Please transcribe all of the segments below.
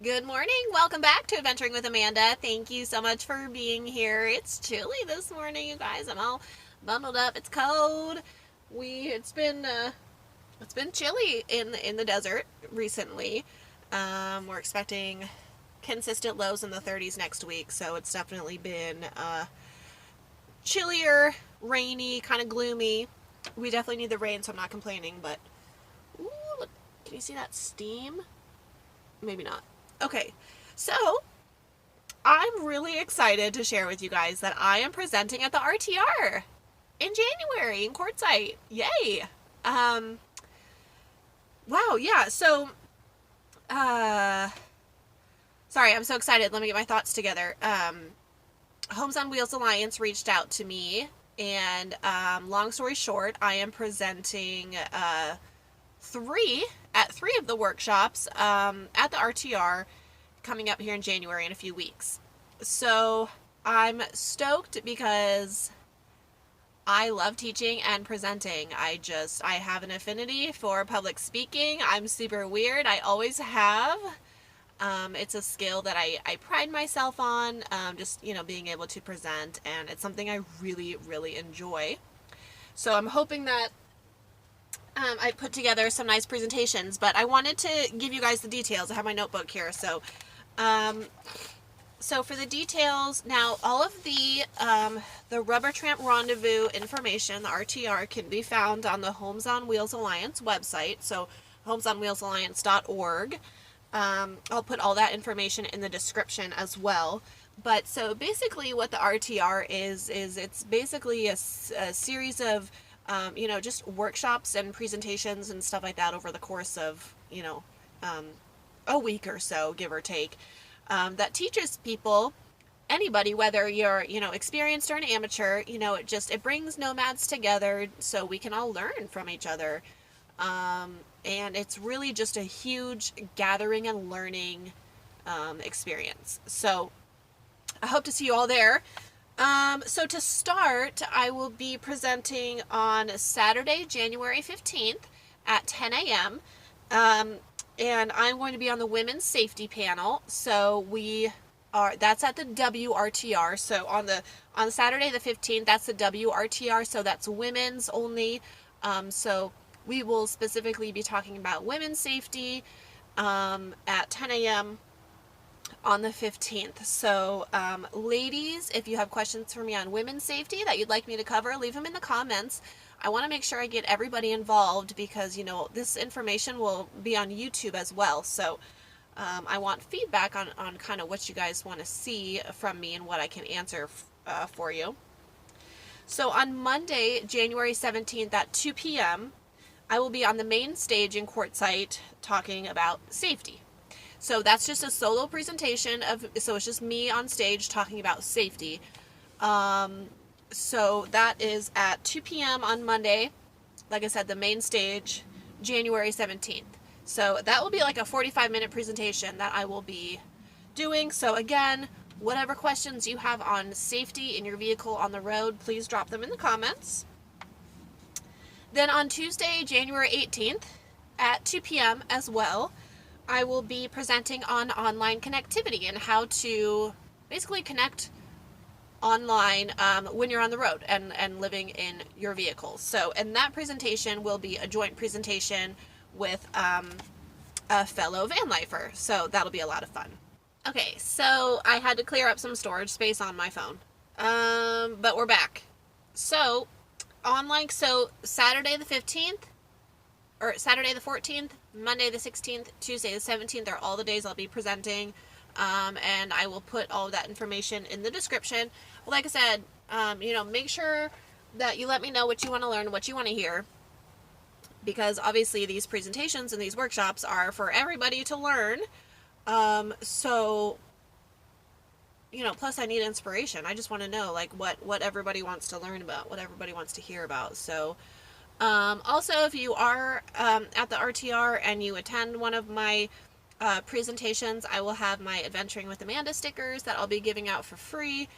Good morning. Welcome back to Adventuring with Amanda. Thank you so much for being here. It's chilly this morning, you guys. I'm all bundled up. It's cold. It's been chilly in the desert recently. We're expecting consistent lows in the 30s next week, so it's definitely been chillier, rainy, kind of gloomy. We definitely need the rain, so I'm not complaining. But ooh, look, can you see that steam? Maybe not. Okay, so I'm really excited to share with you guys that I am presenting at the RTR in January in Quartzsite. Yay! Um, wow, yeah. So, uh, sorry, I'm so excited. Let me get my thoughts together. Homes on Wheels Alliance reached out to me, and long story short, I am presenting three of the workshops at the RTR coming up here in January in a few weeks. So I'm stoked because I love teaching and presenting. I have an affinity for public speaking. I'm super weird. I always have. It's a skill that I pride myself on, just, being able to present, and it's something I really, really enjoy. So I'm hoping that I put together some nice presentations, but I wanted to give you guys the details. I have my notebook here. So for the details, now all of the Rubber Tramp Rendezvous information, the RTR, can be found on the Homes on Wheels Alliance website, so homesonwheelsalliance.org. I'll put all that information in the description as well. But so basically what the RTR is it's basically a series of, just workshops and presentations and stuff like that over the course of, a week or so, give or take, that teaches people, anybody, whether you're, experienced or an amateur, it brings nomads together so we can all learn from each other. And it's really just a huge gathering and learning experience. So I hope to see you all there. So to start, I will be presenting on Saturday, January 15th at 10 a.m. And I'm going to be on the women's safety panel. So that's at the WRTR. So on Saturday the 15th, that's the WRTR. So that's women's only. So we will specifically be talking about women's safety at 10 a.m. on the 15th. So, ladies, if you have questions for me on women's safety that you'd like me to cover, leave them in the comments. I want to make sure I get everybody involved because, this information will be on YouTube as well. So, I want feedback on kind of what you guys want to see from me and what I can answer for you. So, on Monday, January 17th at 2 p.m., I will be on the main stage in Quartzsite talking about safety. So that's just a solo presentation so it's just me on stage talking about safety. So that is at 2 p.m. on Monday. Like I said, the main stage, January 17th. So that will be like a 45-minute presentation that I will be doing. So again, whatever questions you have on safety in your vehicle on the road, please drop them in the comments. Then on Tuesday, January 18th at 2 p.m. as well, I will be presenting on online connectivity and how to basically connect online when you're on the road and living in your vehicle. So, and that presentation will be a joint presentation with a fellow van lifer. So that'll be a lot of fun. Okay, so I had to clear up some storage space on my phone. But we're back. So, so Saturday the 15th, or Saturday the 14th, Monday the 16th, Tuesday the 17th are all the days I'll be presenting, and I will put all of that information in the description. Like I said, make sure that you let me know what you want to learn, what you want to hear, because obviously these presentations and these workshops are for everybody to learn. So, plus I need inspiration. I just want to know, like, what everybody wants to learn about, what everybody wants to hear about. So, also, if you are at the RTR and you attend one of my presentations, I will have my Adventuring with Amanda stickers that I'll be giving out for free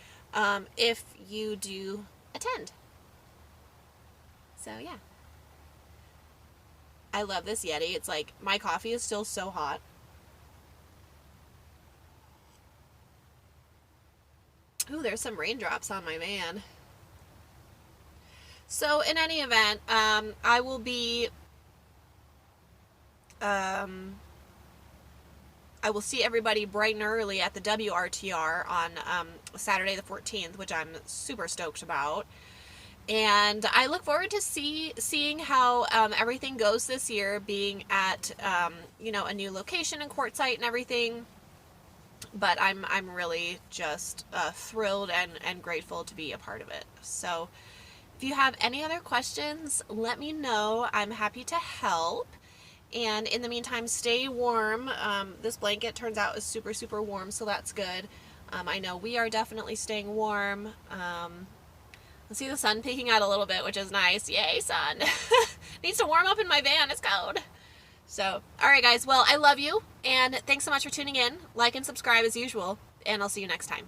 if you do attend. So, yeah. I love this Yeti. It's like, my coffee is still so hot. Ooh, there's some raindrops on my van. So in any event, I will be, I will see everybody bright and early at the WRTR on Saturday the 14th, which I'm super stoked about. And I look forward to seeing how everything goes this year, being at you know, a new location in Quartzsite and everything. But I'm really just thrilled and grateful to be a part of it. So if you have any other questions, let me know. I'm happy to help. And in the meantime, stay warm. This blanket turns out is super, super warm, so that's good. I know we are definitely staying warm. I see the sun peeking out a little bit, which is nice. Yay, sun. Needs to warm up in my van. It's cold. So, all right, guys. Well, I love you, and thanks so much for tuning in. Like and subscribe as usual, and I'll see you next time.